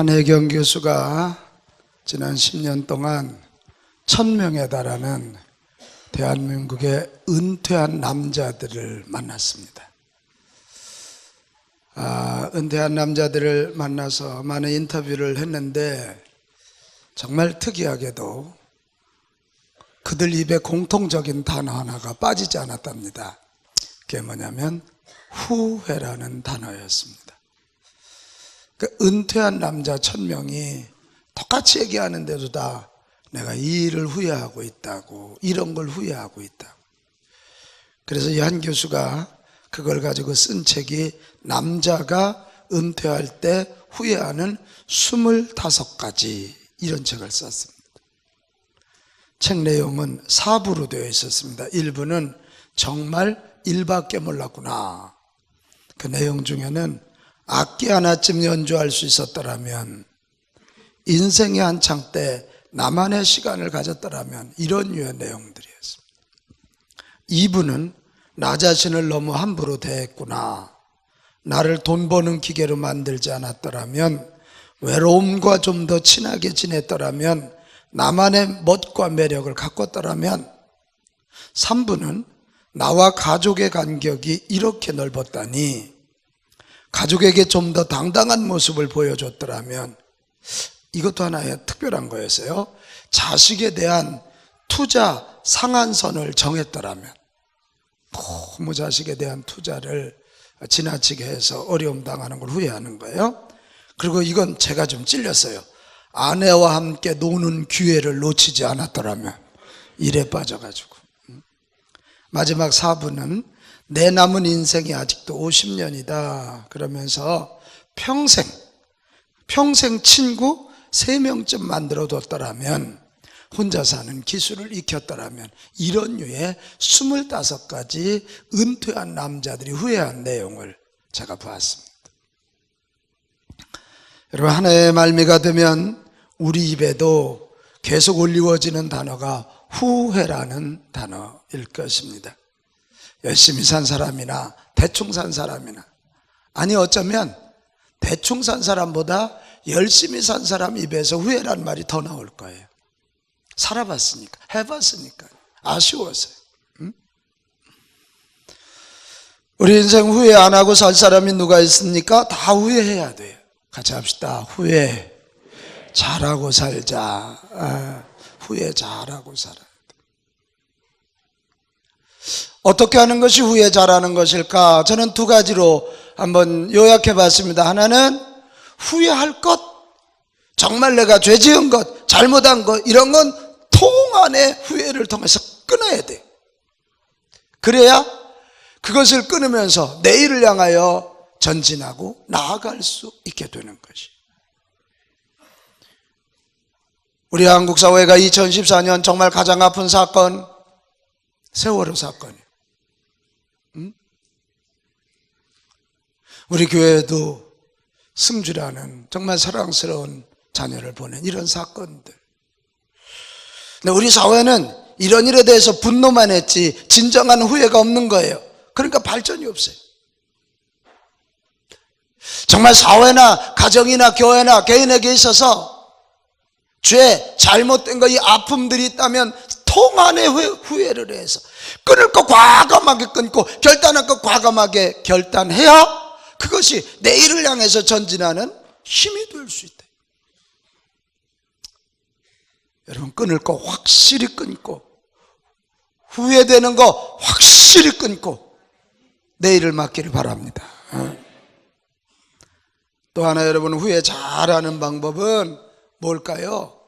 한혜경 교수가 지난 10년 동안 1000명에 달하는 대한민국의 은퇴한 남자들을 만났습니다. 은퇴한 남자들을 만나서 많은 인터뷰를 했는데 정말 특이하게도 그들 입에 공통적인 단어 하나가 빠지지 않았답니다. 그게 뭐냐면 후회라는 단어였습니다. 그 은퇴한 남자 1000명이 똑같이 얘기하는데도 다 내가 이 일을 후회하고 있다고, 이런 걸 후회하고 있다고. 그래서 이 한 교수가 그걸 가지고 쓴 책이 남자가 은퇴할 때 후회하는 25가지, 이런 책을 썼습니다. 책 내용은 4부로 되어 있었습니다. 1부는 정말 일밖에 몰랐구나. 그 내용 중에는 악기 하나쯤 연주할 수 있었더라면, 인생의 한창 때 나만의 시간을 가졌더라면, 이런 유의 내용들이었습니다. 2부는 나 자신을 너무 함부로 대했구나. 나를 돈 버는 기계로 만들지 않았더라면, 외로움과 좀 더 친하게 지냈더라면, 나만의 멋과 매력을 가꿨더라면. 3부는 나와 가족의 간격이 이렇게 넓었다니, 가족에게 좀 더 당당한 모습을 보여줬더라면. 이것도 하나의 특별한 거였어요. 자식에 대한 투자 상한선을 정했더라면. 너무 자식에 대한 투자를 지나치게 해서 어려움 당하는 걸 후회하는 거예요. 그리고 이건 제가 좀 찔렸어요. 아내와 함께 노는 기회를 놓치지 않았더라면. 일에 빠져가지고. 마지막 4부는 내 남은 인생이 아직도 50년이다 그러면서 평생 친구 3명쯤 만들어뒀더라면, 혼자 사는 기술을 익혔더라면, 이런 류의 25가지 은퇴한 남자들이 후회한 내용을 제가 보았습니다. 여러분, 하나의 말미가 되면 우리 입에도 계속 올리워지는 단어가 후회라는 단어일 것입니다. 열심히 산 사람이나 대충 산 사람이나, 아니 어쩌면 대충 산 사람보다 열심히 산 사람 입에서 후회란 말이 더 나올 거예요. 살아봤으니까, 해봤으니까, 아쉬워서요. 우리 인생 후회 안 하고 살 사람이 누가 있습니까? 다 후회해야 돼요. 같이 합시다. 후회 잘하고 살자. 후회 잘하고 살아야 돼. 어떻게 하는 것이 후회 잘하는 것일까? 저는 2가지로 한번 요약해 봤습니다. 하나는 후회할 것, 정말 내가 죄 지은 것, 잘못한 것, 이런 건 통안의 후회를 통해서 끊어야 돼. 그래야 그것을 끊으면서 내일을 향하여 전진하고 나아갈 수 있게 되는 것이. 우리 한국 사회가 2014년 정말 가장 아픈 사건, 세월호 사건이에요. 우리 교회도 승주라는 정말 사랑스러운 자녀를 보낸 이런 사건들. 근데 우리 사회는 이런 일에 대해서 분노만 했지 진정한 후회가 없는 거예요. 그러니까 발전이 없어요. 정말 사회나 가정이나 교회나 개인에게 있어서 죄, 잘못된 거, 이 아픔들이 있다면 통안의 후회를 해서 끊을 거 과감하게 끊고 결단할 거 과감하게 결단해야 그것이 내일을 향해서 전진하는 힘이 될 수 있다. 여러분, 끊을 거 확실히 끊고, 후회되는 거 확실히 끊고 내일을 맞기를 바랍니다. 또 하나, 여러분, 후회 잘하는 방법은 뭘까요?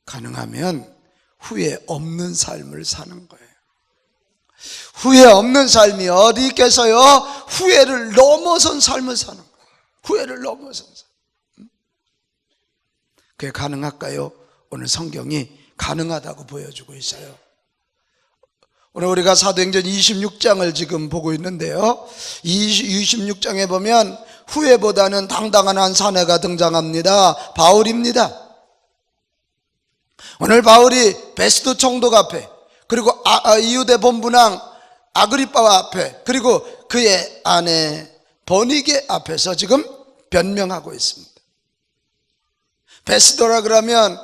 가능하면 후회 없는 삶을 사는 거예요. 후회 없는 삶이 어디 있겠어요? 후회를 넘어선 삶을 사는 거예요. 후회를 넘어선 삶. 그게 가능할까요? 오늘 성경이 가능하다고 보여주고 있어요. 오늘 우리가 사도행전 26장을 지금 보고 있는데요, 26장에 보면 후회보다는 당당한 한 사내가 등장합니다. 바울입니다. 오늘 바울이 베스도 총독 앞에, 그리고 이후대 본부장 아그리빠와 앞에, 그리고 그의 아내 버니게 앞에서 지금 변명하고 있습니다. 베스도라 그러면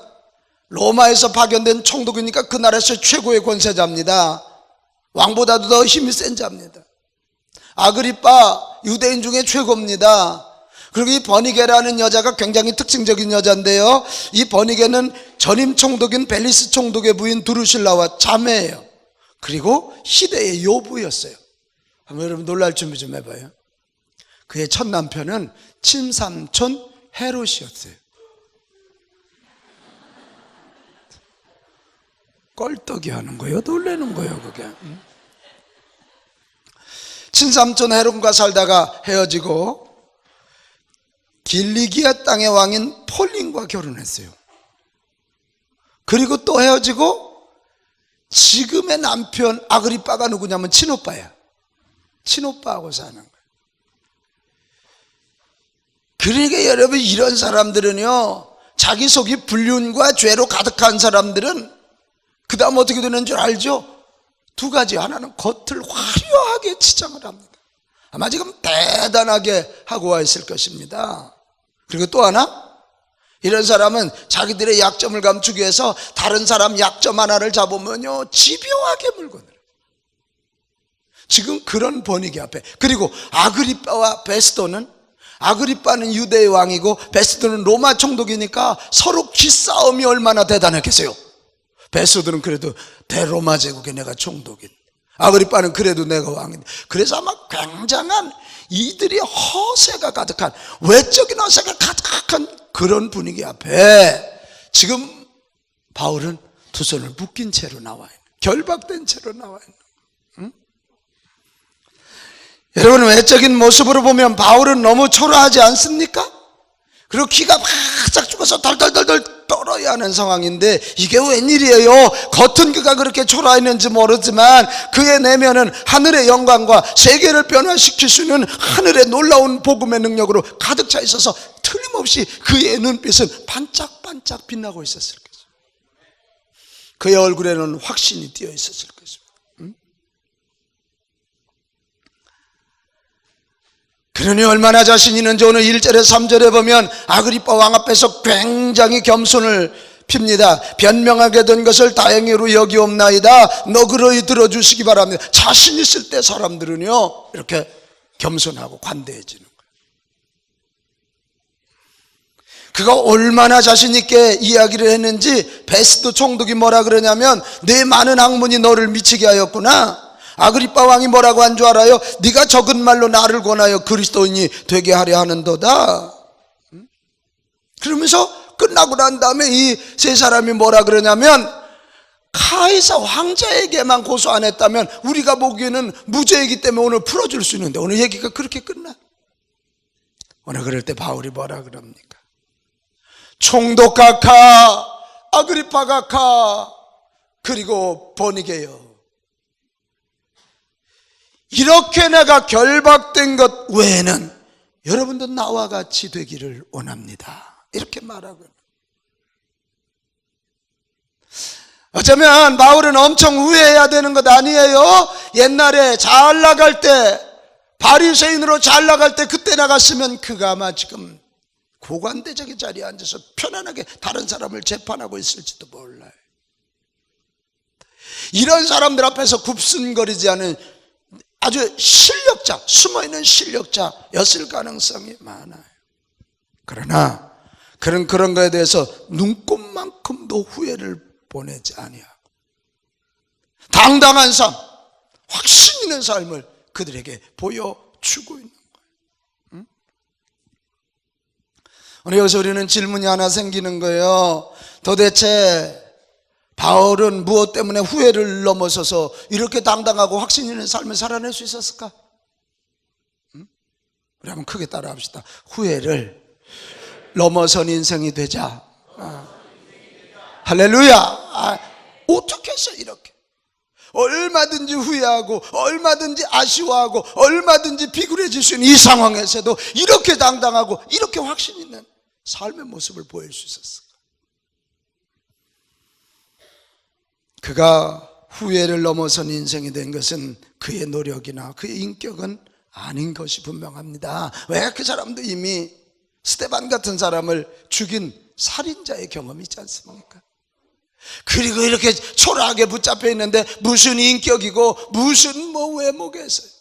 로마에서 파견된 총독이니까 그 나라에서 최고의 권세자입니다. 왕보다도 더 힘이 센 자입니다. 아그리빠 유대인 중에 최고입니다. 그리고 이 버니게라는 여자가 굉장히 특징적인 여자인데요, 이 버니게는 전임 총독인 벨리스 총독의 부인 두루실라와 자매예요. 그리고 시대의 요부였어요. 한번 여러분 놀랄 준비 좀 해봐요. 그의 첫 남편은 친삼촌 헤롯이었어요. 껄떡이 하는 거예요? 놀라는 거예요 그게? 친삼촌 헤롯과 살다가 헤어지고 길리기아 땅의 왕인 폴린과 결혼했어요. 그리고 또 헤어지고 지금의 남편 아그리빠가 누구냐면 친오빠야. 친오빠하고 사는 거예요. 그러니까 여러분, 이런 사람들은요, 자기 속이 불륜과 죄로 가득한 사람들은 그 다음 어떻게 되는 줄 알죠? 두 가지. 하나는 겉을 화려하게 치장을 합니다. 아마 지금 대단하게 하고 와 있을 것입니다. 그리고 또 하나, 이런 사람은 자기들의 약점을 감추기 위해서 다른 사람 약점 하나를 잡으면요, 집요하게 물건을. 지금 그런 번이기 앞에. 그리고 아그리빠와 베스도는, 아그리빠는 유대의 왕이고 베스도는 로마 총독이니까 서로 기싸움이 얼마나 대단했겠어요. 베스도는 그래도 대로마 제국의 내가 총독인, 아그리빠는 그래도 내가 왕인데, 그래서 아마 굉장한 이들이 허세가 가득한, 외적인 허세가 가득한 그런 분위기 앞에 지금 바울은 두 손을 묶인 채로 나와 있는, 결박된 채로 나와 있는. 여러분, 외적인 모습으로 보면 바울은 너무 초라하지 않습니까? 그리고 기가 바짝 죽어서 덜덜덜덜 떨어야 하는 상황인데, 이게 웬일이에요? 겉은 그가 그렇게 초라했는지 모르지만 그의 내면은 하늘의 영광과 세계를 변화시킬 수 있는 하늘의 놀라운 복음의 능력으로 가득 차 있어서 틀림없이 그의 눈빛은 반짝반짝 빛나고 있었을 것입니다. 그의 얼굴에는 확신이 띄어 있었을 것입니다. 그러니 얼마나 자신 있는지 오늘 1절에 3절에 보면 아그리빠 왕 앞에서 굉장히 겸손을 핍니다. 변명하게 된 것을 다행히로 여기옵나이다. 너그러이 들어주시기 바랍니다. 자신 있을 때 사람들은요, 이렇게 겸손하고 관대해지는 거예요. 그가 얼마나 자신 있게 이야기를 했는지 베스도 총독이 뭐라 그러냐면, 내 많은 학문이 너를 미치게 하였구나. 아그리빠 왕이 뭐라고 한 줄 알아요? 네가 적은 말로 나를 권하여 그리스도인이 되게 하려 하는도다. 그러면서 끝나고 난 다음에 이 세 사람이 뭐라 그러냐면, 카이사 황제에게만 고소 안 했다면 우리가 보기에는 무죄이기 때문에 오늘 풀어줄 수 있는데, 오늘 얘기가 그렇게 끝나? 오늘 그럴 때 바울이 뭐라 그럽니까? 총독 각하, 아그리빠 각하, 그리고 버니게요, 이렇게 내가 결박된 것 외에는 여러분도 나와 같이 되기를 원합니다. 이렇게 말하고. 어쩌면 바울은 엄청 후회해야 되는 것 아니에요? 옛날에 잘 나갈 때, 바리새인으로 잘 나갈 때 그때 나갔으면 그가 아마 지금 고관대적인 자리에 앉아서 편안하게 다른 사람을 재판하고 있을지도 몰라요. 이런 사람들 앞에서 굽순거리지 않은 아주 실력자, 숨어있는 실력자였을 가능성이 많아요. 그러나 그런 거에 대해서 눈꼽만큼도 후회를 보내지 아니하고 당당한 삶, 확신 있는 삶을 그들에게 보여주고 있는 거예요. 오늘 여기서 우리는 질문이 하나 생기는 거예요. 도대체 바울은 무엇 때문에 후회를 넘어서서 이렇게 당당하고 확신 있는 삶을 살아낼 수 있었을까? 우리 한번 크게 따라합시다. 후회를 넘어선 인생이 되자. 할렐루야. 어떻게 해서 이렇게 얼마든지 후회하고 얼마든지 아쉬워하고 얼마든지 비굴해질 수 있는 이 상황에서도 이렇게 당당하고 이렇게 확신 있는 삶의 모습을 보일 수 있었을까? 그가 후회를 넘어선 인생이 된 것은 그의 노력이나 그의 인격은 아닌 것이 분명합니다. 왜? 그 사람도 이미 스데반 같은 사람을 죽인 살인자의 경험이 있지 않습니까? 그리고 이렇게 초라하게 붙잡혀 있는데 무슨 인격이고 무슨 외모겠어요.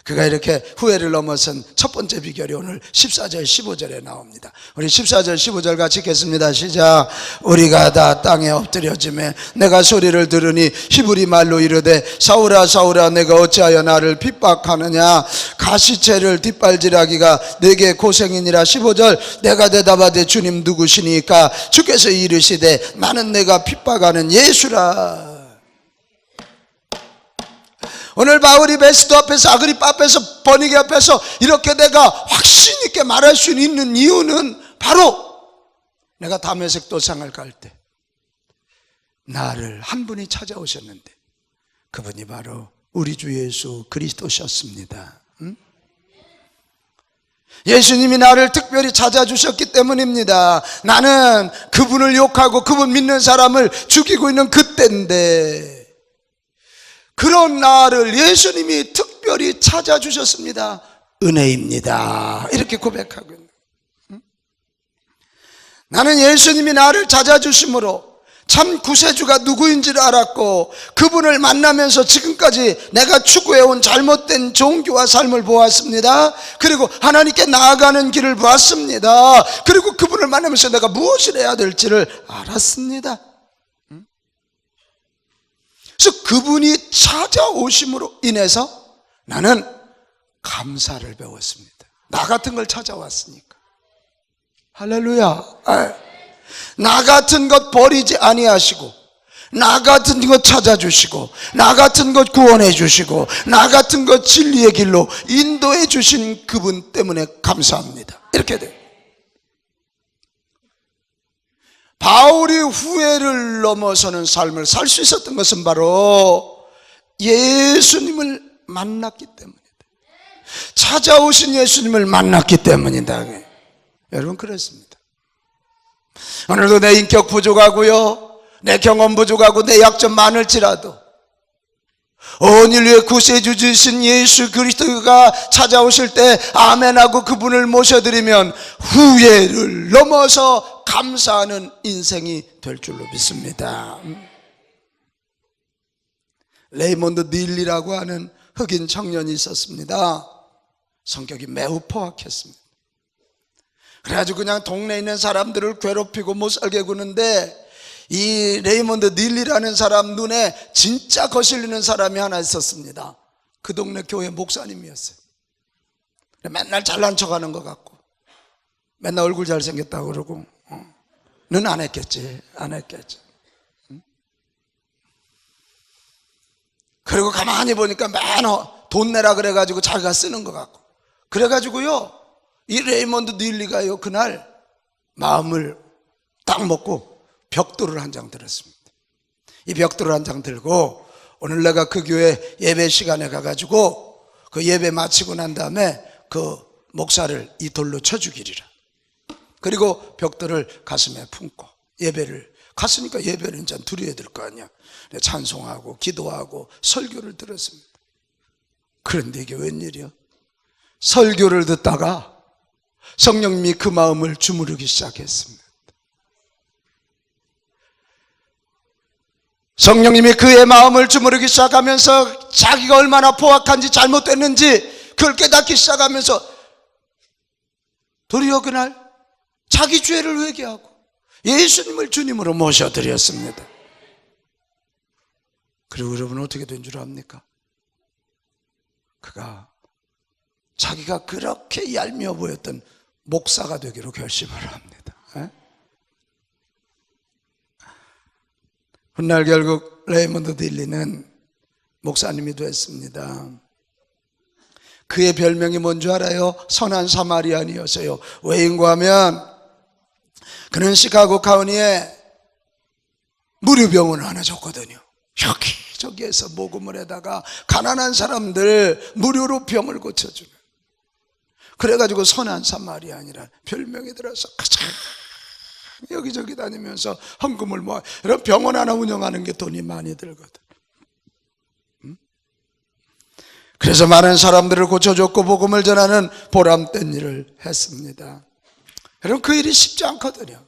그가 이렇게 후회를 넘어선 첫 번째 비결이 오늘 14절 15절에 나옵니다. 우리 14절 15절 같이 읽겠습니다. 시작. 우리가 다 땅에 엎드려지매 내가 소리를 들으니 히브리 말로 이르되 사울아 사울아 내가 어찌하여 나를 핍박하느냐. 가시채를 뒷발질하기가 내게 고생이니라. 15절 내가 대답하되 주님 누구시니까. 주께서 이르시되 나는 내가 핍박하는 예수라. 오늘 바울이 베스도 앞에서 아그리빠 앞에서 버니게 앞에서 이렇게 내가 확신 있게 말할 수 있는 이유는 바로 내가 다메섹 도상을 갈 때 나를 한 분이 찾아오셨는데 그분이 바로 우리 주 예수 그리스도셨습니다. 예수님이 나를 특별히 찾아주셨기 때문입니다. 나는 그분을 욕하고 그분 믿는 사람을 죽이고 있는 그때인데 그런 나를 예수님이 특별히 찾아주셨습니다. 은혜입니다. 이렇게 고백하고 있는 거예요. 나는 예수님이 나를 찾아주심으로 참 구세주가 누구인지를 알았고 그분을 만나면서 지금까지 내가 추구해온 잘못된 종교와 삶을 보았습니다. 그리고 하나님께 나아가는 길을 보았습니다. 그리고 그분을 만나면서 내가 무엇을 해야 될지를 알았습니다. 그래서 그분이 찾아오심으로 인해서 나는 감사를 배웠습니다. 나 같은 걸 찾아왔으니까. 할렐루야. 나 같은 것 버리지 아니하시고 나 같은 것 찾아주시고 나 같은 것 구원해 주시고 나 같은 것 진리의 길로 인도해 주신 그분 때문에 감사합니다. 이렇게 돼요. 바울이 후회를 넘어서는 삶을 살 수 있었던 것은 바로 예수님을 만났기 때문이다. 찾아오신 예수님을 만났기 때문이다. 여러분 그렇습니다. 오늘도 내 인격 부족하고요, 내 경험 부족하고 내 약점 많을지라도 온 인류의 구세주 주신 예수 그리스도가 찾아오실 때 아멘하고 그분을 모셔드리면 후회를 넘어서 감사하는 인생이 될 줄로 믿습니다. 레이몬드 닐리라고 하는 흑인 청년이 있었습니다. 성격이 매우 포악했습니다. 그래가지고 그냥 동네에 있는 사람들을 괴롭히고 못 살게 구는데 이 레이몬드 닐리라는 사람 눈에 진짜 거슬리는 사람이 하나 있었습니다. 그 동네 교회 목사님이었어요. 맨날 잘난 척하는 것 같고 맨날 얼굴 잘생겼다고 그러고 는 안 했겠지. 그리고 가만히 보니까 맨날 돈 내라 그래가지고 자기가 쓰는 것 같고 그래가지고요 이 레이몬드 닐리가요 그날 마음을 딱 먹고 벽돌을 한 장 들었습니다. 이 벽돌을 한 장 들고 오늘 내가 그 교회 예배 시간에 가가지고 그 예배 마치고 난 다음에 그 목사를 이 돌로 쳐 죽이리라. 그리고 벽돌을 가슴에 품고 예배를 갔으니까 예배를 이제 드려야 될 거 아니야. 찬송하고 기도하고 설교를 들었습니다. 그런데 이게 웬일이야? 설교를 듣다가 성령님이 그 마음을 주무르기 시작했습니다. 성령님이 그의 마음을 주무르기 시작하면서 자기가 얼마나 포악한지 잘못됐는지 그걸 깨닫기 시작하면서 도리어 그날 자기 죄를 회개하고 예수님을 주님으로 모셔드렸습니다. 그리고 여러분 어떻게 된 줄 압니까? 그가 자기가 그렇게 얄미워 보였던 목사가 되기로 결심을 합니다. 훗날 결국 레이몬드 닐리는 목사님이 됐습니다. 그의 별명이 뭔지 알아요? 선한 사마리안이었어요. 왜인가 하면 그는 시카고 카운티에 무료병원을 하나 줬거든요. 여기저기에서 모금을 해다가 가난한 사람들 무료로 병을 고쳐주는, 그래가지고 선한 사마리안이라는 별명이 들어서 가장 여기저기 다니면서 헌금을 모아. 이런 병원 하나 운영하는 게 돈이 많이 들거든. 그래서 많은 사람들을 고쳐줬고 복음을 전하는 보람된 일을 했습니다. 여러분, 그 일이 쉽지 않거든요.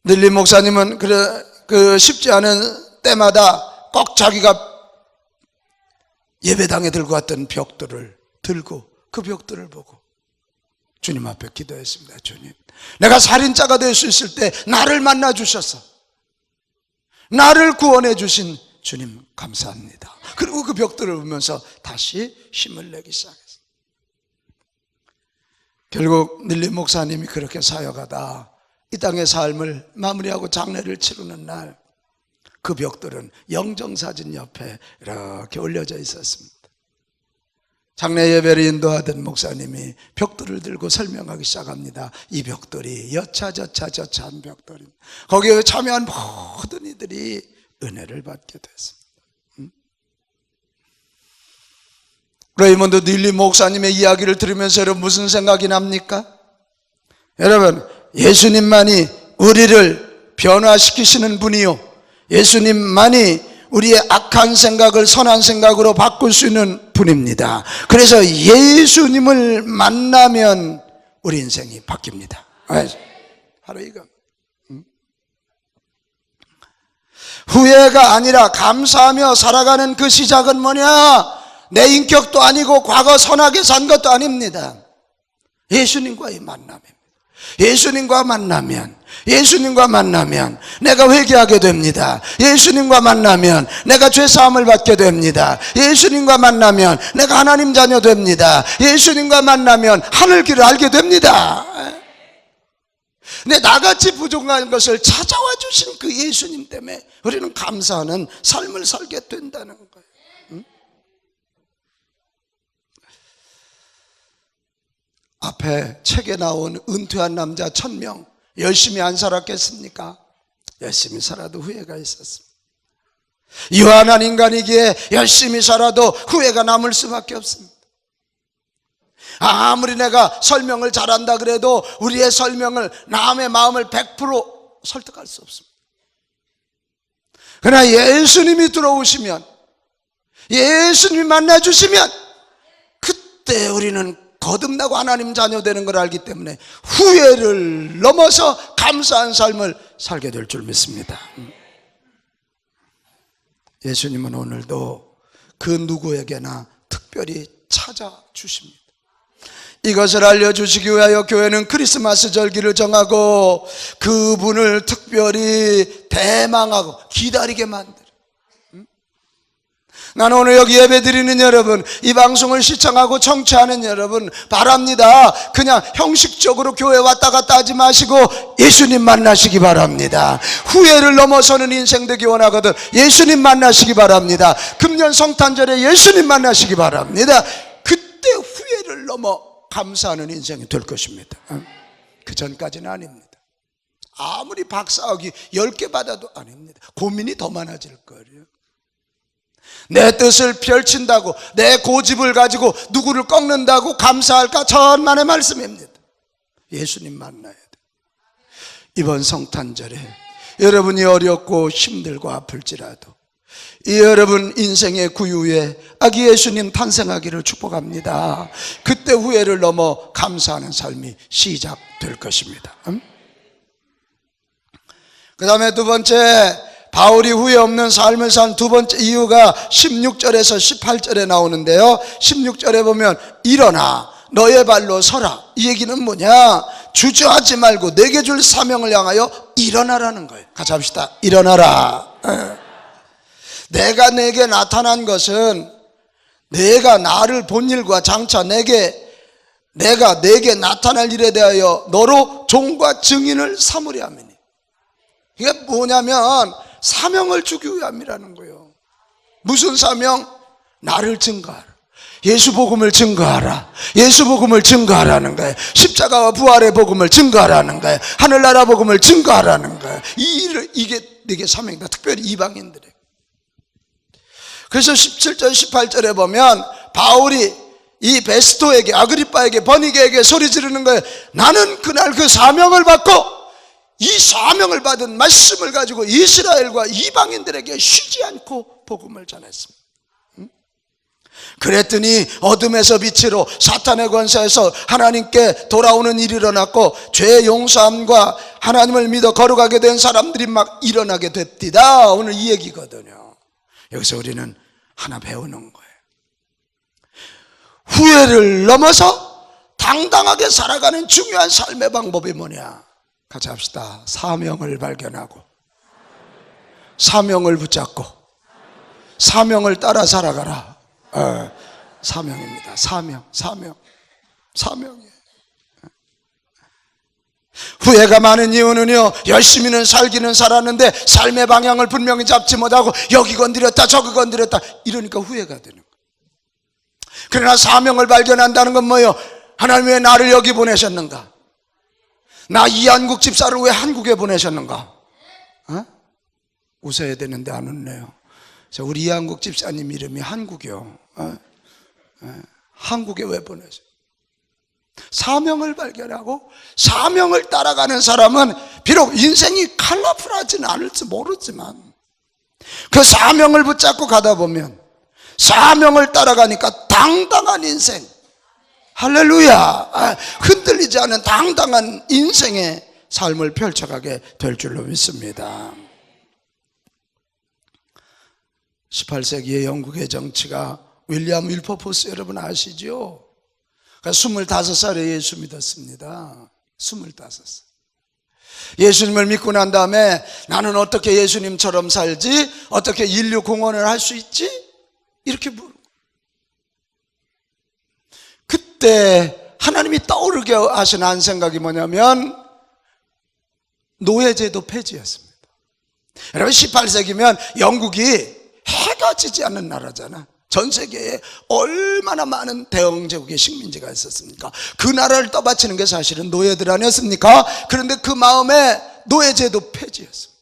닐리 목사님은 그 쉽지 않은 때마다 꼭 자기가 예배당에 들고 왔던 벽돌을 들고 그 벽돌을 보고 주님 앞에 기도했습니다. 주님, 내가 살인자가 될 수 있을 때 나를 만나 주셔서 나를 구원해 주신 주님 감사합니다. 그리고 그 벽돌을 보면서 다시 힘을 내기 시작했어요. 결국 닐리 목사님이 그렇게 사역하다 이 땅의 삶을 마무리하고 장례를 치르는 날, 그 벽돌은 영정사진 옆에 이렇게 올려져 있었습니다. 장례 예배를 인도하던 목사님이 벽돌을 들고 설명하기 시작합니다. 이 벽돌이 여차저차한 벽돌입니다. 거기에 참여한 모든 이들이 은혜를 받게 됐습니다. 레이먼드 닐리 목사님의 이야기를 들으면서 여러분 무슨 생각이 납니까? 여러분, 예수님만이 우리를 변화시키시는 분이요, 예수님만이 우리의 악한 생각을 선한 생각으로 바꿀 수 있는 분입니다. 그래서 예수님을 만나면 우리 인생이 바뀝니다. 바로 이거. 후회가 아니라 감사하며 살아가는 그 시작은 뭐냐? 내 인격도 아니고 과거 선하게 산 것도 아닙니다. 예수님과의 만남입니다. 예수님과 만나면 내가 회개하게 됩니다. 예수님과 만나면 내가 죄사함을 받게 됩니다. 예수님과 만나면 내가 하나님 자녀 됩니다. 예수님과 만나면 하늘길을 알게 됩니다. 근데 나같이 부족한 것을 찾아와 주신 그 예수님 때문에 우리는 감사하는 삶을 살게 된다는 거예요. 앞에 책에 나온 은퇴한 남자 1000명, 열심히 안 살았겠습니까? 열심히 살아도 후회가 있었습니다. 유한한 인간이기에 열심히 살아도 후회가 남을 수밖에 없습니다. 아무리 내가 설명을 잘한다 그래도 우리의 설명을 남의 마음을 100% 설득할 수 없습니다. 그러나 예수님이 들어오시면, 예수님이 만나주시면 그때 우리는 거듭나고 하나님 자녀 되는 걸 알기 때문에 후회를 넘어서 감사한 삶을 살게 될 줄 믿습니다. 예수님은 오늘도 그 누구에게나 특별히 찾아주십니다. 이것을 알려주시기 위하여 교회는 크리스마스 절기를 정하고 그분을 특별히 대망하고 기다리게 만들어요. 나는 오늘 여기 예배 드리는 여러분, 이 방송을 시청하고 청취하는 여러분 바랍니다. 그냥 형식적으로 교회 왔다 갔다 하지 마시고 예수님 만나시기 바랍니다. 후회를 넘어서는 인생 되기 원하거든 예수님 만나시기 바랍니다. 금년 성탄절에 예수님 만나시기 바랍니다. 그때 후회를 넘어 감사하는 인생이 될 것입니다. 그 전까지는 아닙니다. 아무리 박사학위 10개 받아도 아닙니다. 고민이 더 많아질 거예요. 내 뜻을 펼친다고, 내 고집을 가지고 누구를 꺾는다고 감사할까? 천만의 말씀입니다. 예수님 만나야 돼. 이번 성탄절에 여러분이 어렵고 힘들고 아플지라도 이 여러분 인생의 구유에 아기 예수님 탄생하기를 축복합니다. 그때 후회를 넘어 감사하는 삶이 시작될 것입니다. 그 다음에 두 번째, 바울이 후회 없는 삶을 산 두 번째 이유가 16절에서 18절에 나오는데요. 16절에 보면 일어나 너의 발로 서라. 이 얘기는 뭐냐? 주저하지 말고 내게 줄 사명을 향하여 일어나라는 거예요. 같이 합시다. 일어나라. 내가 내게 나타난 것은 내가 나를 본 일과 장차 내가 내게 나타날 일에 대하여 너로 종과 증인을 삼으려 함이니. 이게 뭐냐면 사명을 주기 위함이라는 거예요. 무슨 사명? 나를 증거하라. 예수 복음을 증거하라. 예수 복음을 증거하라는 거예요. 십자가와 부활의 복음을 증거하라는 거예요. 하늘나라 복음을 증거하라는 거예요. 이게 내게 사명이다. 특별히 이방인들에게. 그래서 17절 18절에 보면 바울이 이 베스토에게, 아그리빠에게, 버니게에게 소리 지르는 거예요. 나는 그날 그 사명을 받고 이 사명을 받은 말씀을 가지고 이스라엘과 이방인들에게 쉬지 않고 복음을 전했습니다. 그랬더니 어둠에서 빛으로 사탄의 권세에서 하나님께 돌아오는 일이 일어났고 죄의 용서함과 하나님을 믿어 걸어가게 된 사람들이 막 일어나게 됐디다. 오늘 이 얘기거든요. 여기서 우리는 하나 배우는 거예요. 후회를 넘어서 당당하게 살아가는 중요한 삶의 방법이 뭐냐? 같이 합시다. 사명을 발견하고 사명을 붙잡고 사명을 따라 살아가라. 사명입니다. 사명이에요. 후회가 많은 이유는요, 열심히는 살기는 살았는데 삶의 방향을 분명히 잡지 못하고 여기 건드렸다 저기 건드렸다 이러니까 후회가 되는 거예요. 그러나 사명을 발견한다는 건 뭐예요? 하나님 왜 나를 여기 보내셨는가? 나 이한국 집사를 왜 한국에 보내셨는가? 웃어야 되는데 안 웃네요. 우리 이한국 집사님 이름이 한국이요. 한국에 왜 보내죠? 사명을 발견하고 사명을 따라가는 사람은 비록 인생이 컬러풀하지는 않을지 모르지만 그 사명을 붙잡고 가다 보면 사명을 따라가니까 당당한 인생, 할렐루야, 흔들리지 않은 당당한 인생의 삶을 펼쳐가게 될 줄로 믿습니다. 18세기의 영국의 정치가 윌리엄 윌퍼포스 여러분 아시죠? 25살에 예수 믿었습니다. 25살. 예수님을 믿고 난 다음에 나는 어떻게 예수님처럼 살지? 어떻게 인류 공헌을 할 수 있지? 이렇게 물어. 그때 하나님이 떠오르게 하신 한 생각이 뭐냐면 노예제도 폐지였습니다. 여러분 18세기면 영국이 해가 지지 않는 나라잖아. 전 세계에 얼마나 많은 대영 제국의 식민지가 있었습니까? 그 나라를 떠받치는 게 사실은 노예들 아니었습니까? 그런데 그 마음에 노예제도 폐지였습니다.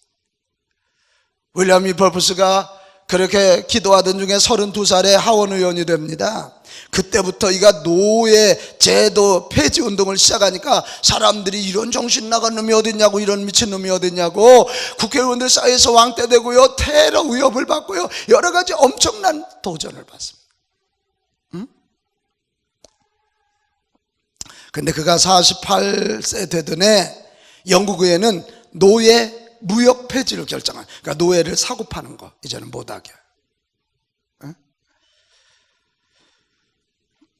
윌리엄 윌퍼포스가 그렇게 기도하던 중에 32살에 하원 의원이 됩니다. 그때부터 이가 노예 제도 폐지 운동을 시작하니까 사람들이 이런 정신 나간 놈이 어딨냐고, 이런 미친 놈이 어딨냐고, 국회의원들 사이에서 왕따되고요, 테러 위협을 받고요, 여러 가지 엄청난 도전을 받습니다. 근데 그가 48세 되던 해 영국 의회는 노예 무역 폐지를 결정한, 그러니까 노예를 사고 파는 거 이제는 못하게.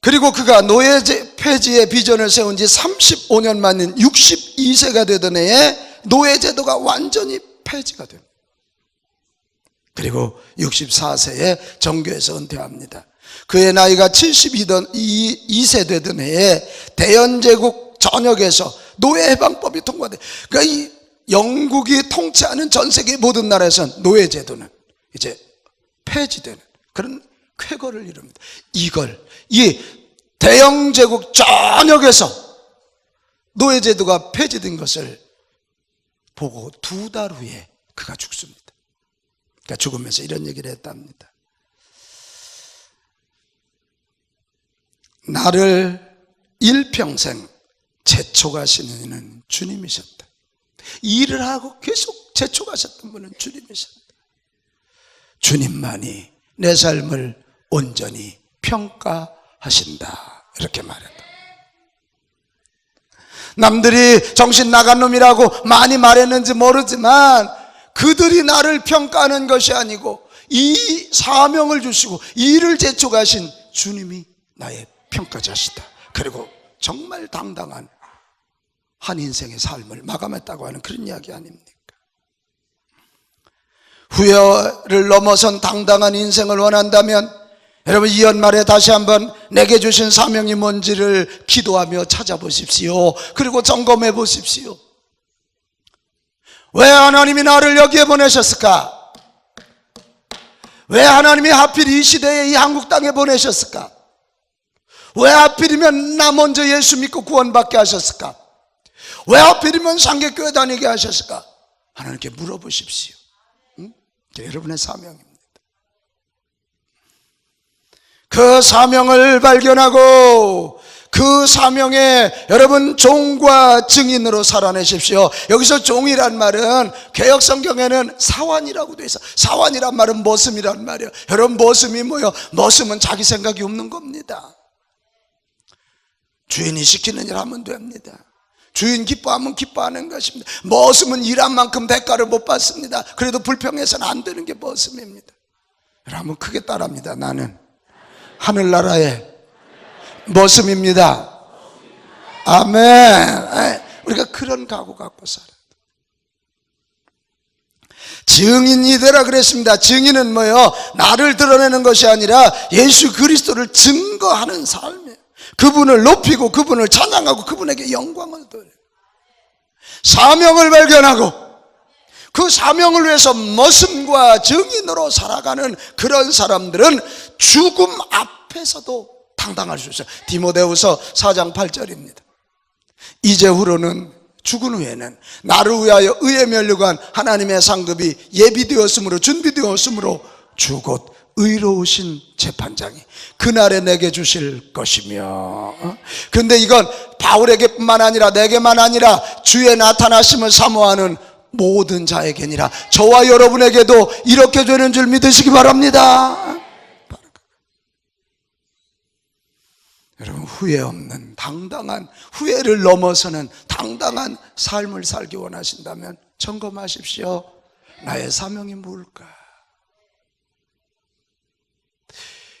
그리고 그가 노예 폐지의 비전을 세운 지 35년 만인 62세가 되던 해에 노예제도가 완전히 폐지가 됩니다. 그리고 64세에 정교에서 은퇴합니다. 그의 나이가 72세 되던 해에 대연제국 전역에서 노예해방법이 통과돼. 그러니까 이 영국이 통치하는 전 세계 모든 나라에서는 노예제도는 이제 폐지되는 그런 쾌거를 이룹니다. 이 대영제국 전역에서 노예제도가 폐지된 것을 보고 2달 후에 그가 죽습니다. 그러니까 죽으면서 이런 얘기를 했답니다. 나를 일평생 재촉하시는 이는 주님이셨다. 일을 하고 계속 재촉하셨던 분은 주님이셨다. 주님만이 내 삶을 온전히 평가하신다. 이렇게 말했다. 남들이 정신 나간 놈이라고 많이 말했는지 모르지만 그들이 나를 평가하는 것이 아니고 이 사명을 주시고 일을 재촉하신 주님이 나의 평가자시다. 그리고 정말 당당한 한 인생의 삶을 마감했다고 하는 그런 이야기 아닙니까? 후회를 넘어선 당당한 인생을 원한다면 여러분 이 연말에 다시 한번 내게 주신 사명이 뭔지를 기도하며 찾아보십시오. 그리고 점검해 보십시오. 왜 하나님이 나를 여기에 보내셨을까? 왜 하나님이 하필 이 시대에 이 한국 땅에 보내셨을까? 왜 하필이면 나 먼저 예수 믿고 구원받게 하셨을까? 왜 하필이면 상계교회 다니게 하셨을까? 하나님께 물어보십시오. 여러분의 사명입니다. 그 사명을 발견하고 그 사명에 여러분 종과 증인으로 살아내십시오. 여기서 종이란 말은 개역 성경에는 사환이라고 돼 있어. 사환이란 말은 머슴이란 말이에요. 여러분 머슴이 뭐예요? 머슴은 자기 생각이 없는 겁니다. 주인이 시키는 일 하면 됩니다. 주인 기뻐하면 기뻐하는 것입니다. 머슴은 일한 만큼 대가를 못 받습니다. 그래도 불평해서는 안 되는 게 머슴입니다. 여러분 크게 따라합니다. 나는 하늘나라의 머슴입니다. 아멘. 우리가 그런 각오 갖고 살아야 돼. 증인이 되라 그랬습니다. 증인은 뭐예요? 나를 드러내는 것이 아니라 예수 그리스도를 증거하는 삶이에요. 그분을 높이고 그분을 찬양하고 그분에게 영광을 돌려 사명을 발견하고 그 사명을 위해서 머슴과 증인으로 살아가는 그런 사람들은 죽음 앞에서도 당당할 수 있어요. 디모데후서 4장 8절입니다. 이제후로는 죽은 후에는 나를 위하여 의에 면류관 하나님의 상급이 예비되었으므로 준비되었으므로 주곧 의로우신 재판장이 그날에 내게 주실 것이며. 그런데 이건 바울에게뿐만 아니라 내게만 아니라 주의 나타나심을 사모하는 모든 자에게니라. 저와 여러분에게도 이렇게 되는 줄 믿으시기 바랍니다. 여러분 후회 없는 당당한, 후회를 넘어서는 당당한 삶을 살기 원하신다면 점검하십시오. 나의 사명이 뭘까?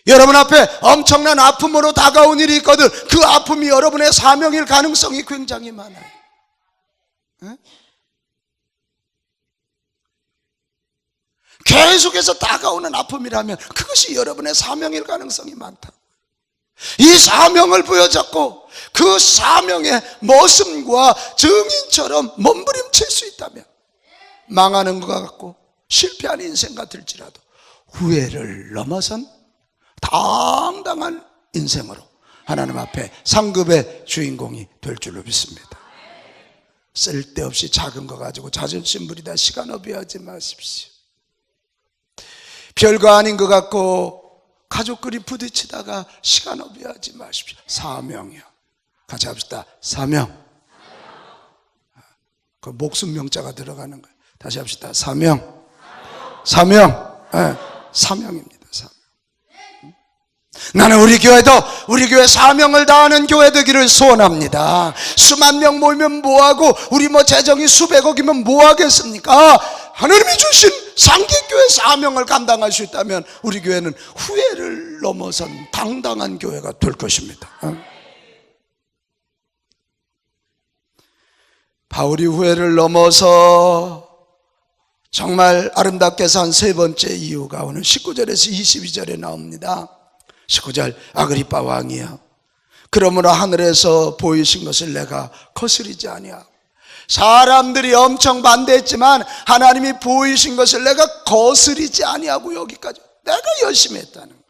여러분 앞에 엄청난 아픔으로 다가온 일이 있거든. 그 아픔이 여러분의 사명일 가능성이 굉장히 많아요. 에? 계속해서 다가오는 아픔이라면 그것이 여러분의 사명일 가능성이 많다. 이 사명을 부여잡고 그 사명의 머슴과 증인처럼 몸부림칠 수 있다면 망하는 것 같고 실패한 인생 같을지라도 후회를 넘어선 당당한 인생으로 하나님 앞에 상급의 주인공이 될 줄로 믿습니다. 쓸데없이 작은 거 가지고 자존심 부리다 시간 허비하지 마십시오. 별거 아닌 것 같고 가족끼리 부딪히다가 시간 허비하지 마십시오. 사명이요. 같이 합시다. 사명. 그 목숨 명자가 들어가는 거예요. 다시 합시다. 사명. 사명. 네, 사명입니다. 사명. 나는 우리 교회도 우리 교회 사명을 다하는 교회 되기를 소원합니다. 수만 명 모이면 뭐하고 우리 재정이 수백억이면 뭐하겠습니까? 하나님이 주신 상계교회 사명을 감당할 수 있다면 우리 교회는 후회를 넘어선 당당한 교회가 될 것입니다. 바울이 후회를 넘어서 정말 아름답게 산 세 번째 이유가 오늘 19절에서 22절에 나옵니다. 19절 아그리빠 왕이여 그러므로 하늘에서 보이신 것을 내가 거스리지 아니하고 사람들이 엄청 반대했지만 하나님이 보이신 것을 내가 거스리지 아니하고 여기까지 내가 열심히 했다는 거예요.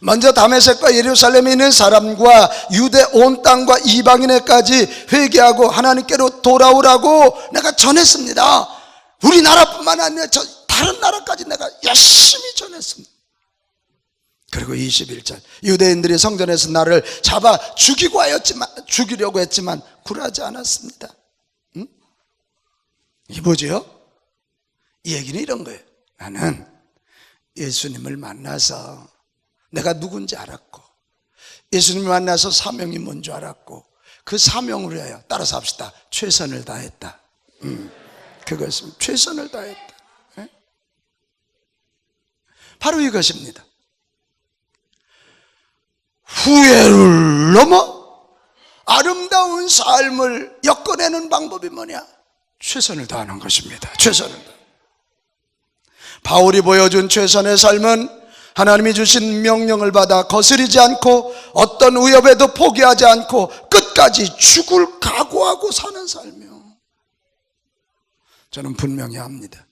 먼저 다메섹과 예루살렘에 있는 사람과 유대 온 땅과 이방인에까지 회개하고 하나님께로 돌아오라고 내가 전했습니다. 우리나라뿐만 아니라 다른 나라까지 내가 열심히 전했습니다. 그리고 21절 유대인들이 성전에서 나를 잡아 죽이려고 했지만 굴하지 않았습니다. 응? 이게 뭐죠? 이 얘기는 이런 거예요. 나는 예수님을 만나서 내가 누군지 알았고 예수님을 만나서 사명이 뭔지 알았고 그 사명을 위하여 따라서 합시다. 최선을 다했다. 그것은 최선을 다했다. 네? 바로 이것입니다. 후회를 넘어 아름다운 삶을 엮어내는 방법이 뭐냐? 최선을 다하는 것입니다. 최선을 다. 바울이 보여준 최선의 삶은 하나님이 주신 명령을 받아 거스르지 않고 어떤 위협에도 포기하지 않고 끝까지 죽을 각오하고 사는 삶이요. 저는 분명히 압니다.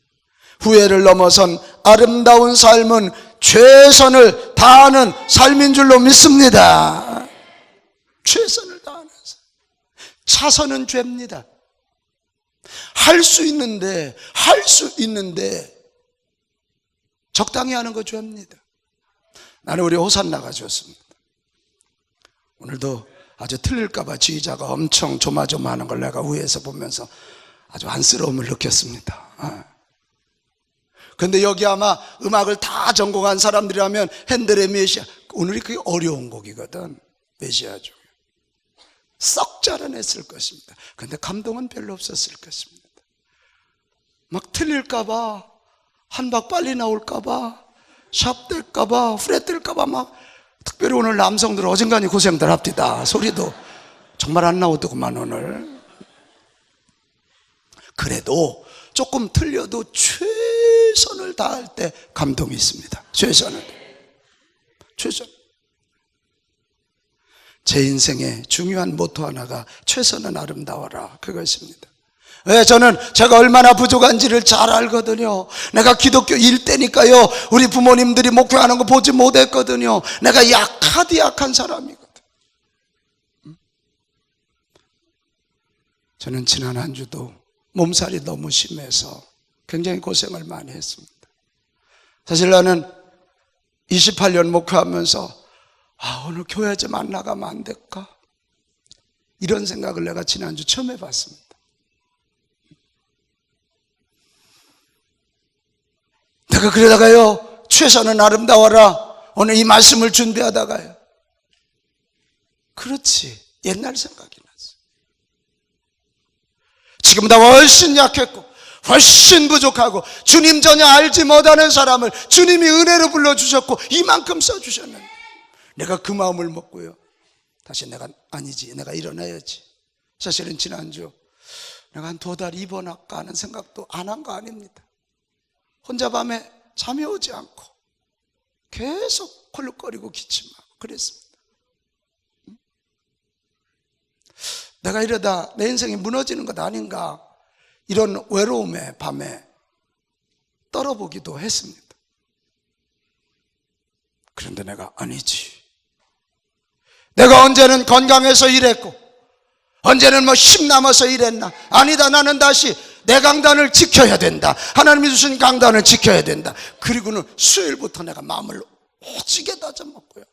후회를 넘어선 아름다운 삶은 최선을 다하는 삶인 줄로 믿습니다. 최선을 다하는 삶. 차선은 죄입니다. 할 수 있는데 적당히 하는 거 죄입니다. 나는 우리 호산나가 좋습니다. 오늘도 아주 틀릴까봐 지휘자가 엄청 조마조마하는 걸 내가 위에서 보면서 아주 안쓰러움을 느꼈습니다. 그런데 여기 아마 음악을 다 전공한 사람들이라면 핸델의 메시아, 오늘이 그게 어려운 곡이거든. 메시아 중에 썩 잘해냈을 것입니다. 그런데 감동은 별로 없었을 것입니다. 막 틀릴까봐, 한 박 빨리 나올까봐, 샵 될까봐, 프렛 될까봐 막, 특별히 오늘 남성들 어중간히 고생들 합디다. 소리도 정말 안 나오더구만 오늘. 그래도 조금 틀려도 최선을 다할 때 감동이 있습니다. 최선을. 제 인생의 중요한 모토 하나가 최선은 아름다워라, 그것입니다. 왜? 저는 제가 얼마나 부족한지를 잘 알거든요. 내가 기독교 일대니까요, 우리 부모님들이 목회하는 거 보지 못했거든요. 내가 약한 사람이거든. 저는 지난 한 주도 몸살이 너무 심해서 굉장히 고생을 많이 했습니다. 사실 나는 28년 목회하면서 오늘 교회 좀 안 나가면 안 될까? 이런 생각을 내가 지난주 처음 해봤습니다. 내가 그러다가요, 최선은 아름다워라, 오늘 이 말씀을 준비하다가요, 그렇지, 옛날 생각이 났어. 지금보다 훨씬 약했고 훨씬 부족하고 주님 전혀 알지 못하는 사람을 주님이 은혜로 불러주셨고 이만큼 써주셨는데, 내가 그 마음을 먹고요, 다시 내가 일어나야지. 사실은 지난주 내가 한 2달 입원할까 하는 생각도 안 한 거 아닙니다. 혼자 밤에 잠이 오지 않고 계속 콜록거리고 기침하고 그랬습니다. 내가 이러다 내 인생이 무너지는 것 아닌가, 이런 외로움에 밤에 떨어보기도 했습니다. 그런데 내가 아니지, 내가 언제는 건강해서 일했고 언제는 힘 남아서 일했나? 아니다, 나는 다시 내 강단을 지켜야 된다. 하나님이 주신 강단을 지켜야 된다. 그리고는 수요일부터 내가 마음을 오지게 다져먹고요,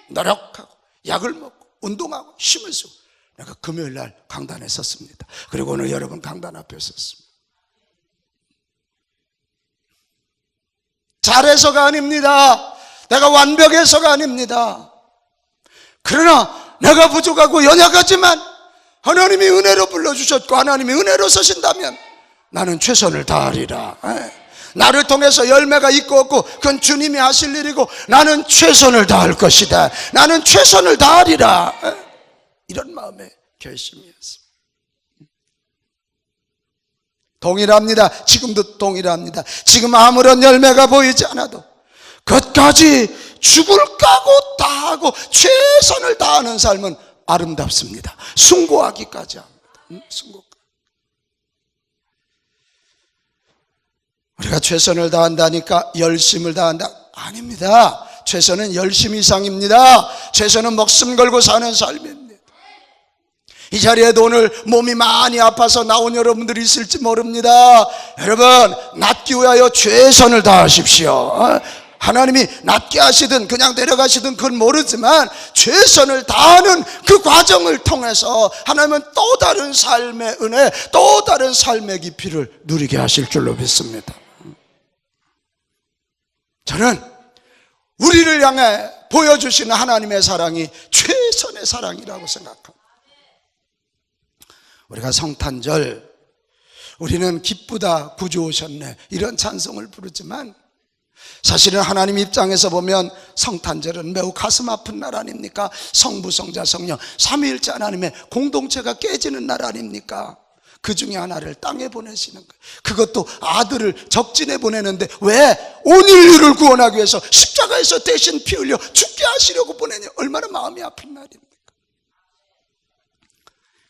노력하고 약을 먹고 운동하고 힘을 쓰고 내가 금요일 날 강단에 섰습니다. 그리고 오늘 여러분 강단 앞에 섰습니다. 잘해서가 아닙니다. 내가 완벽해서가 아닙니다. 그러나 내가 부족하고 연약하지만 하나님이 은혜로 불러주셨고 하나님이 은혜로 서신다면 나는 최선을 다하리라. 나를 통해서 열매가 있고 없고 그건 주님이 하실 일이고 나는 최선을 다할 것이다. 나는 최선을 다하리라. 이런 마음의 결심이었습니다. 동일합니다. 지금도 동일합니다. 지금 아무런 열매가 보이지 않아도 끝까지 죽을 까고 다하고 최선을 다하는 삶은 아름답습니다. 숭고하기까지 합니다. 숭고까지. 우리가 최선을 다한다니까 열심을 다한다? 아닙니다. 최선은 열심 이상입니다. 최선은 목숨 걸고 사는 삶입니다. 이 자리에도 오늘 몸이 많이 아파서 나온 여러분들이 있을지 모릅니다. 여러분, 낫기 위하여 최선을 다하십시오. 하나님이 낫게 하시든 그냥 데려가시든 그건 모르지만 최선을 다하는 그 과정을 통해서 하나님은 또 다른 삶의 은혜, 또 다른 삶의 깊이를 누리게 하실 줄로 믿습니다. 저는 우리를 향해 보여주시는 하나님의 사랑이 최선의 사랑이라고 생각합니다. 우리가 성탄절, 우리는 기쁘다 구주 오셨네 이런 찬송을 부르지만 사실은 하나님 입장에서 보면 성탄절은 매우 가슴 아픈 날 아닙니까? 성부, 성자, 성령 삼위일체 하나님의 공동체가 깨지는 날 아닙니까? 그 중에 하나를 땅에 보내시는 거예요. 그것도 아들을 적진에 보내는데 왜? 온 인류를 구원하기 위해서 십자가에서 대신 피 흘려 죽게 하시려고 보내냐. 얼마나 마음이 아픈 날입니까?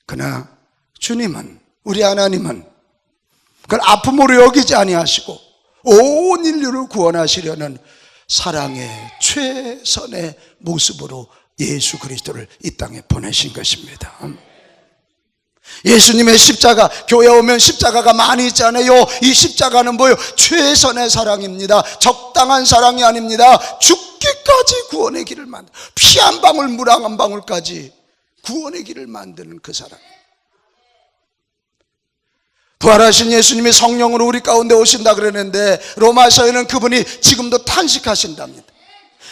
그러나 주님은, 우리 하나님은 그걸 아픔으로 여기지 아니하시고 온 인류를 구원하시려는 사랑의 최선의 모습으로 예수 그리스도를 이 땅에 보내신 것입니다. 예수님의 십자가, 교회 오면 십자가가 많이 있잖아요. 이 십자가는 뭐예요? 최선의 사랑입니다. 적당한 사랑이 아닙니다. 죽기까지 구원의 길을 만든, 피 한 방울 물 한 방울까지 구원의 길을 만드는 그 사람. 부활하신 예수님이 성령으로 우리 가운데 오신다 그러는데 로마서에는 그분이 지금도 탄식하신답니다.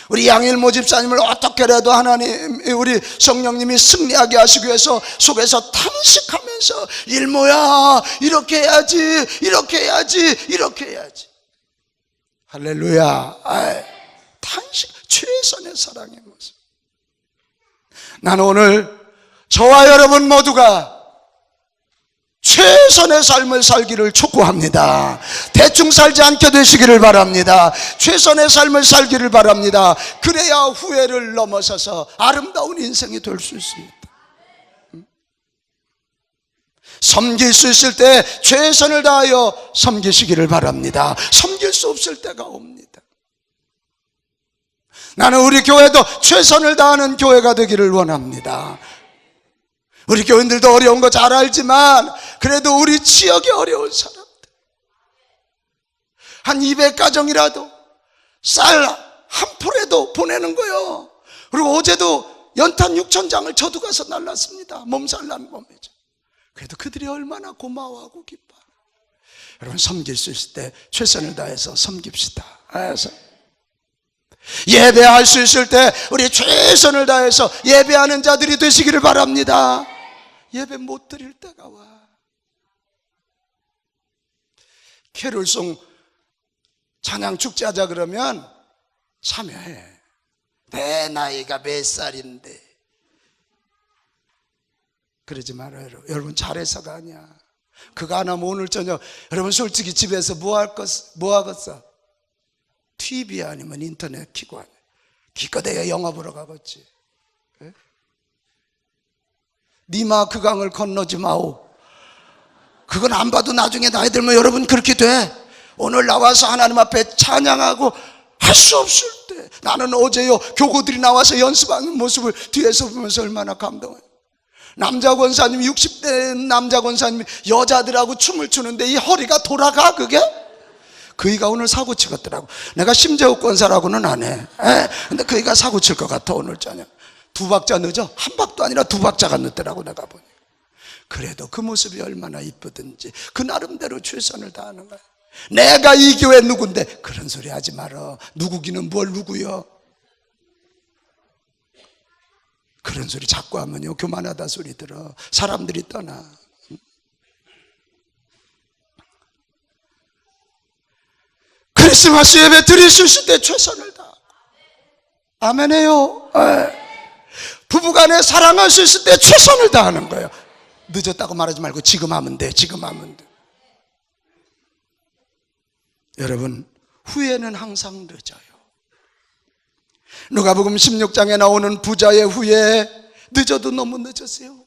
우리 양일모 집사님을 어떻게라도 하나님, 우리 성령님이 승리하게 하시기 위해서 속에서 탄식하면서, 일모야 이렇게 해야지, 이렇게 해야지, 이렇게 해야지. 할렐루야. 탄식, 최선의 사랑의 모습. 나는 오늘 저와 여러분 모두가 최선의 삶을 살기를 촉구합니다. 대충 살지 않게 되시기를 바랍니다. 최선의 삶을 살기를 바랍니다. 그래야 후회를 넘어서서 아름다운 인생이 될 수 있습니다. 섬길 수 있을 때 최선을 다하여 섬기시기를 바랍니다. 섬길 수 없을 때가 옵니다. 나는 우리 교회도 최선을 다하는 교회가 되기를 원합니다. 우리 교인들도 어려운 거 잘 알지만 그래도 우리 지역에 어려운 사람들, 한 200가정이라도 쌀 한 풀에도 보내는 거요. 그리고 어제도 연탄 6,000장을 저도 가서 날랐습니다. 몸살 난 몸이죠. 그래도 그들이 얼마나 고마워하고 기뻐요. 여러분, 섬길 수 있을 때 최선을 다해서 섬깁시다. 예배할 수 있을 때 우리 최선을 다해서 예배하는 자들이 되시기를 바랍니다. 예배 못 드릴 때가 와. 캐롤송 찬양 축제하자 그러면 참여해. 내 나이가 몇 살인데 그러지 말아요. 여러분, 잘해서가 아니야. 그거 안 하면 오늘 저녁 여러분 솔직히 집에서 뭐 하겠어? TV 아니면 인터넷 켜고 하네. 기껏해야 영화 보러 가겠지. 네? 니마 그 강을 건너지 마오. 그건 안 봐도 나중에 나이 들면 여러분 그렇게 돼. 오늘 나와서 하나님 앞에 찬양하고 할 수 없을 때, 나는 어제요 교구들이 나와서 연습하는 모습을 뒤에서 보면서 얼마나 감동해요. 남자 권사님, 60대 남자 권사님이 여자들하고 춤을 추는데 이 허리가 돌아가. 그게 그이가 오늘 사고 치겠더라고. 내가 심재욱 권사라고는 안 해. 근데 그이가 사고 칠 것 같아. 오늘 저녁 2박자 늦어. 1박도 아니라 2박자가 늦더라고. 내가 보니. 그래도 그 모습이 얼마나 이쁘든지 그 나름대로 최선을 다하는 거야. 내가 이 교회 누군데 그런 소리 하지 말어. 누구기는 뭘 누구요. 그런 소리 자꾸 하면요 교만하다 소리 들어. 사람들이 떠나. 크리스마스 예배 드릴 수 있을 때 최선을 다하고. 아멘해요. 부부간에 사랑할 수 있을 때 최선을 다하는 거예요. 늦었다고 말하지 말고 지금 하면 돼. 지금 하면 돼. 여러분, 후회는 항상 늦어요. 누가복음 16장에 나오는 부자의 후회, 늦어도 너무 늦었어요.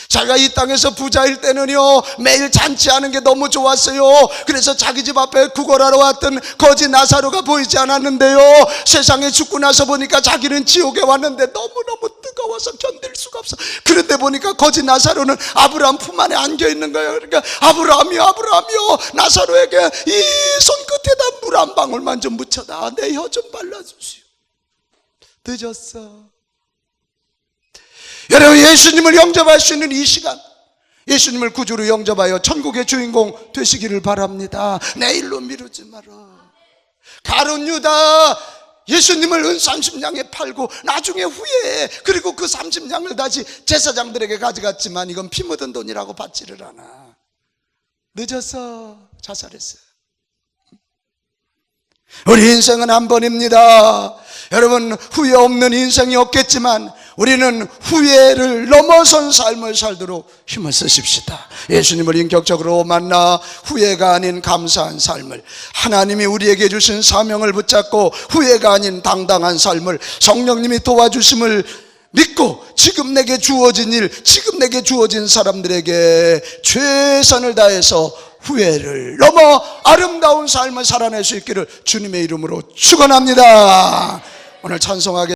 자기가 이 땅에서 부자일 때는요 매일 잔치하는 게 너무 좋았어요. 그래서 자기 집 앞에 구걸하러 왔던 거지 나사로가 보이지 않았는데요, 세상에 죽고 나서 보니까 자기는 지옥에 왔는데 너무너무 뜨거워서 견딜 수가 없어. 그런데 보니까 거지 나사로는 아브라함 품 안에 안겨있는 거예요. 그러니까 아브라함이요 나사로에게 이 손끝에다 물 한 방울만 좀 묻혀다 내 혀 좀 발라주시오. 늦었어. 여러분, 예수님을 영접할 수 있는 이 시간, 예수님을 구주로 영접하여 천국의 주인공 되시기를 바랍니다. 내일로 미루지 마라. 가룟 유다 예수님을 은 30냥에 팔고 나중에 후회해. 그리고 그 30냥을 다시 제사장들에게 가져갔지만 이건 피 묻은 돈이라고 받지를 않아. 늦었어. 자살했어. 우리 인생은 한 번입니다. 여러분, 후회 없는 인생이 없겠지만 우리는 후회를 넘어선 삶을 살도록 힘을 쓰십시다. 예수님을 인격적으로 만나 후회가 아닌 감사한 삶을, 하나님이 우리에게 주신 사명을 붙잡고 후회가 아닌 당당한 삶을 성령님이 도와주심을 믿고 지금 내게 주어진 일, 지금 내게 주어진 사람들에게 최선을 다해서 후회를 넘어 아름다운 삶을 살아낼 수 있기를 주님의 이름으로 축원합니다. 오늘 찬송하게